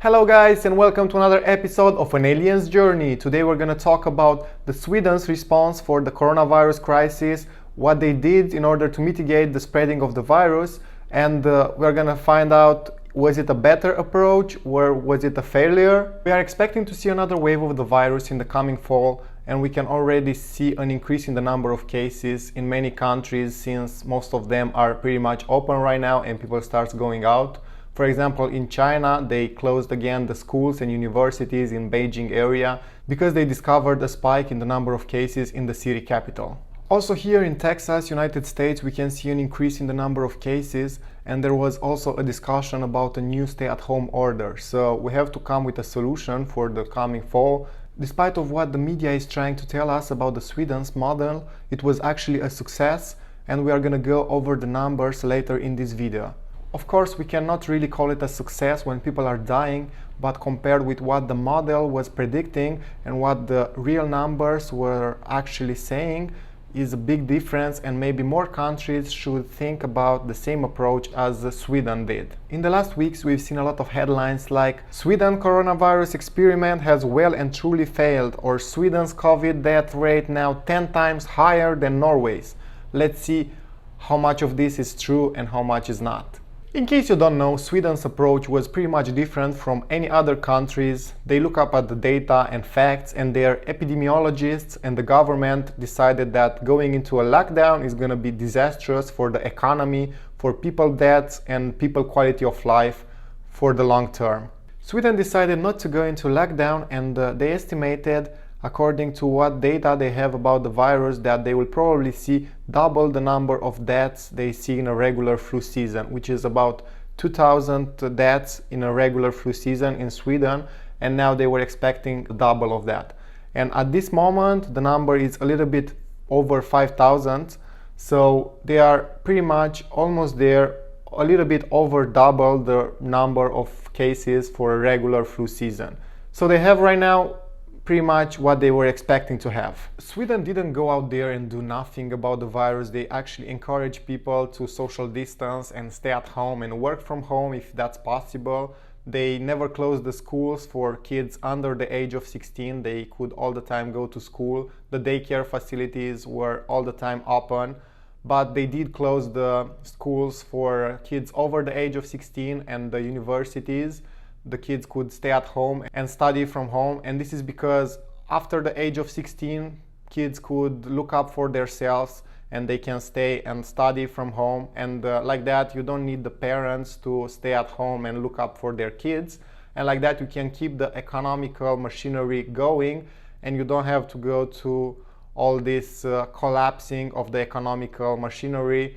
Hello guys, and welcome to another episode of An Alien's Journey. Today we're going to talk about the Sweden's response for the coronavirus crisis, what they did in order to mitigate the spreading of the virus, and we're going to find out, was it a better approach or was it a failure? We are expecting to see another wave of the virus in the coming fall, and we can already see an increase in the number of cases in many countries since most of them are pretty much open right now and people start going out. For example, in China, they closed again the schools and universities in Beijing area because they discovered a spike in the number of cases in the city capital. Also here in Texas, United States, we can see an increase in the number of cases, and there was also a discussion about a new stay-at-home order. So we have to come with a solution for the coming fall. Despite of what the media is trying to tell us about the Sweden's model, it was actually a success, and we are going to go over the numbers later in this video. Of course, we cannot really call it a success when people are dying, but compared with what the model was predicting and what the real numbers were actually saying is a big difference, and maybe more countries should think about the same approach as Sweden did. In the last weeks, we've seen a lot of headlines like Sweden coronavirus experiment has well and truly failed, or Sweden's COVID death rate now 10 times higher than Norway's. Let's see how much of this is true and how much is not. In case you don't know, Sweden's approach was pretty much different from any other countries. They look up at the data and facts, and their epidemiologists and the government decided that going into a lockdown is going to be disastrous for the economy, for people deaths and people quality of life for the long term. Sweden decided not to go into lockdown, and they estimated, according to what data they have about the virus, that they will probably see double the number of deaths they see in a regular flu season, which is about 2,000 deaths in a regular flu season in Sweden, and now they were expecting double of that. And at this moment, the number is a little bit over 5,000, so they are pretty much almost there, a little bit over double the number of cases for a regular flu season. So they have right now pretty much what they were expecting to have. Sweden didn't go out there and do nothing about the virus. They actually encourage people to social distance and stay at home and work from home if that's possible. They never closed the schools for kids under the age of 16. They could all the time go to school. The daycare facilities were all the time open, but they did close the schools for kids over the age of 16, and the universities. The kids could stay at home and study from home, and this is because after the age of 16, kids could look up for themselves and they can stay and study from home, and like that you don't need the parents to stay at home and look up for their kids, and like that you can keep the economical machinery going, and you don't have to go to all this collapsing of the economical machinery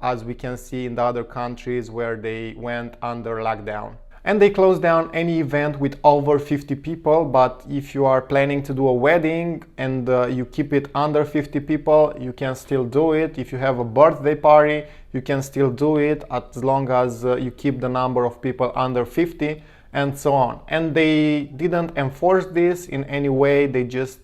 as we can see in the other countries where they went under lockdown. And they closed down any event with over 50 people, but if you are planning to do a wedding and you keep it under 50 people, you can still do it. If you have a birthday party, you can still do it as long as you keep the number of people under 50, and so on. And they didn't enforce this in any way, they just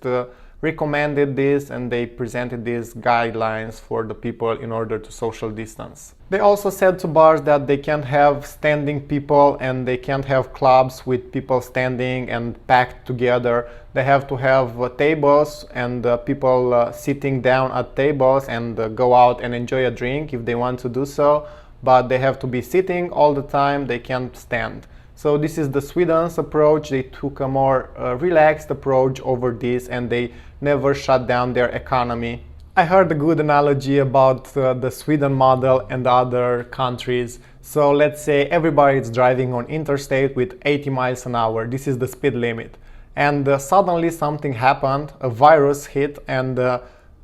recommended this, and they presented these guidelines for the people in order to social distance. They also said to bars that they can't have standing people and they can't have clubs with people standing and packed together. They have to have tables and people sitting down at tables and go out and enjoy a drink if they want to do so, but they have to be sitting all the time, they can't stand. So this is the Sweden's approach. They took a more relaxed approach over this, and they never shut down their economy. I heard a good analogy about the Sweden model and the other countries. So let's say everybody is driving on interstate with 80 miles an hour. This is the speed limit. And suddenly something happened, a virus hit, and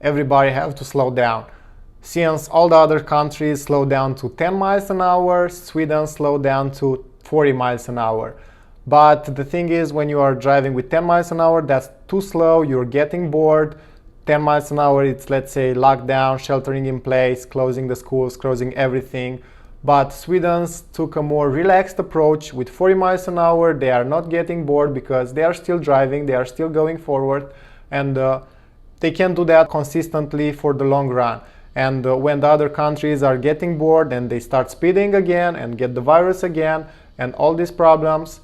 everybody have to slow down. Since all the other countries slowed down to 10 miles an hour, Sweden slowed down to 40 miles an hour. But the thing is, when you are driving with 10 miles an hour, that's too slow, you're getting bored. 10 miles an hour, it's, let's say, lockdown, sheltering in place, closing the schools, closing everything. But Sweden's took a more relaxed approach. With 40 miles an hour, they are not getting bored because they are still driving, they are still going forward, and they can do that consistently for the long run. And when the other countries are getting bored and they start speeding again and get the virus again and all these problems,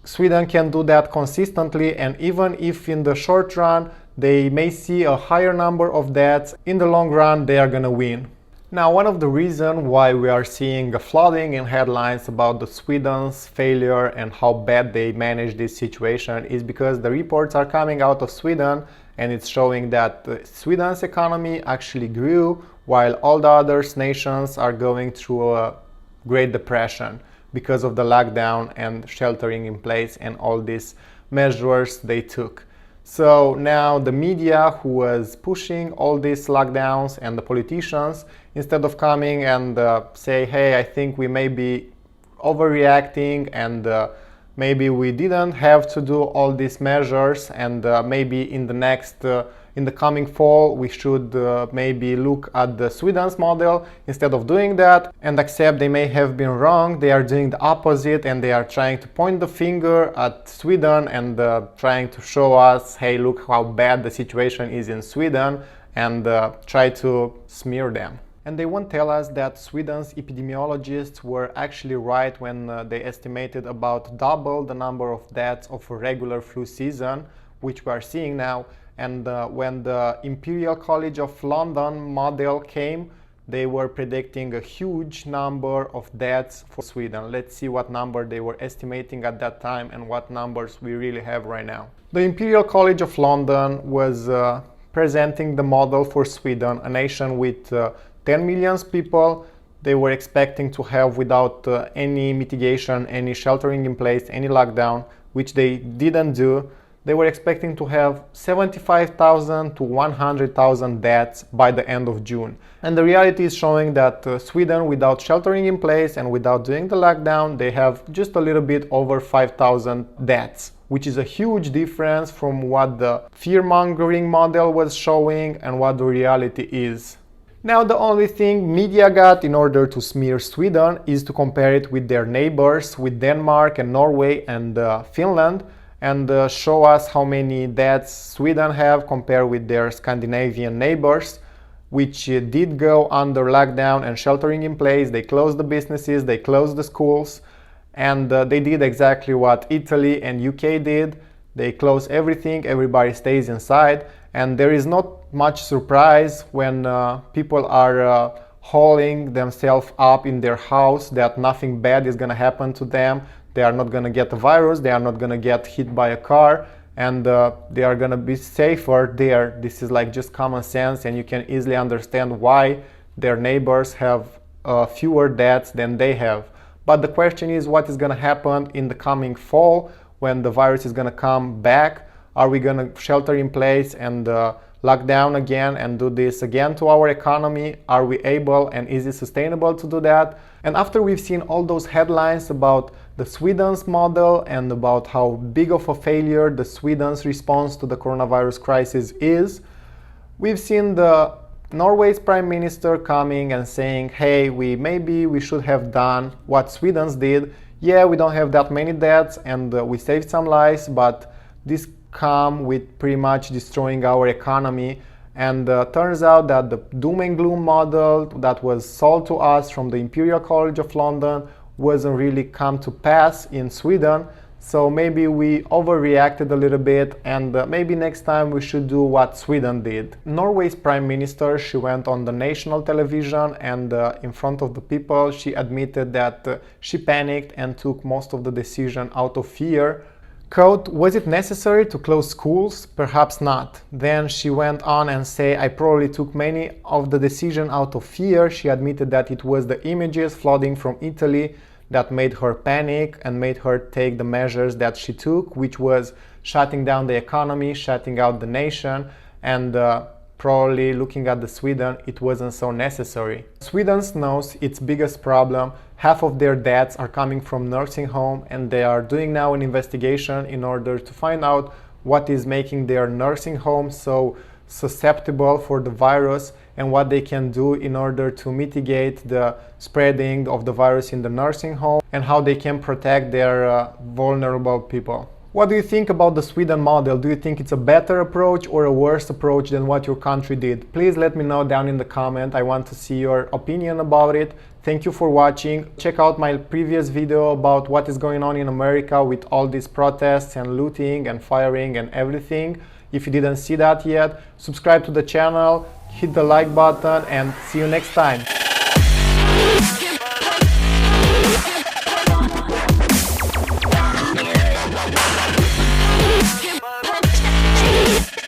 Sweden can do that consistently, and even if in the short run they may see a higher number of deaths, in the long run they are gonna win. Now, one of the reasons why we are seeing a flooding in headlines about the Sweden's failure and how bad they manage this situation is because the reports are coming out of Sweden, and it's showing that Sweden's economy actually grew while all the other nations are going through a Great Depression because of the lockdown and sheltering in place and all these measures they took. So now the media, who was pushing all these lockdowns, and the politicians, instead of coming and say, hey, I think we may be overreacting, and maybe we didn't have to do all these measures, and maybe in the coming fall we should maybe look at the Sweden's model. Instead of doing that and accept they may have been wrong, they are doing the opposite, and they are trying to point the finger at Sweden and trying to show us, hey, look how bad the situation is in Sweden, and try to smear them. And they won't tell us that Sweden's epidemiologists were actually right when they estimated about double the number of deaths of a regular flu season, which we are seeing now. And when the Imperial College of London model came, they were predicting a huge number of deaths for Sweden. Let's see what number they were estimating at that time and what numbers we really have right now. The Imperial College of London was presenting the model for Sweden, a nation with 10 million people. They were expecting to have, without any mitigation, any sheltering in place, any lockdown, which they didn't do. They were expecting to have 75,000 to 100,000 deaths by the end of June. And the reality is showing that Sweden, without sheltering in place and without doing the lockdown, they have just a little bit over 5,000 deaths, which is a huge difference from what the fear-mongering model was showing and what the reality is. Now, the only thing media got in order to smear Sweden is to compare it with their neighbors, with Denmark and Norway and Finland, and show us how many deaths Sweden have compared with their Scandinavian neighbors, which did go under lockdown and sheltering in place. They closed the businesses, they closed the schools, and they did exactly what Italy and UK did. They close everything, everybody stays inside, and there is not much surprise when people are hauling themselves up in their house that nothing bad is going to happen to them. They are not going to get a virus, they are not going to get hit by a car, and they are going to be safer there. This is like just common sense, and you can easily understand why their neighbors have fewer deaths than they have. But the question is, what is going to happen in the coming fall when the virus is going to come back? Are we going to shelter in place and lock down again and do this again to our economy? Are we able and is it sustainable to do that? And after we've seen all those headlines about the Sweden's model and about how big of a failure the Sweden's response to the coronavirus crisis is, we've seen the Norway's prime minister coming and saying, hey, maybe we should have done what Sweden's did. Yeah, we don't have that many deaths and we saved some lives, but this come with pretty much destroying our economy. And turns out that the doom and gloom model that was sold to us from the Imperial College of London wasn't really come to pass in Sweden. So maybe we overreacted a little bit, and maybe next time we should do what Sweden did. Norway's prime minister, she went on the national television and in front of the people she admitted that she panicked and took most of the decision out of fear. Quote, was it necessary to close schools? Perhaps not. Then she went on and said, I probably took many of the decision out of fear. She admitted that it was the images flooding from Italy that made her panic and made her take the measures that she took, which was shutting down the economy, shutting out the nation, and probably looking at the Sweden, it wasn't so necessary. Sweden knows its biggest problem. Half of their deaths are coming from nursing home, and they are doing now an investigation in order to find out what is making their nursing homes so susceptible for the virus and what they can do in order to mitigate the spreading of the virus in the nursing home and how they can protect their vulnerable people. What do you think about the Sweden model? Do you think it's a better approach or a worse approach than what your country did? Please let me know down in the comment. I want to see your opinion about it. Thank you for watching. Check out my previous video about what is going on in America with all these protests and looting and firing and everything. If you didn't see that yet, subscribe to the channel, hit the like button, and see you next time.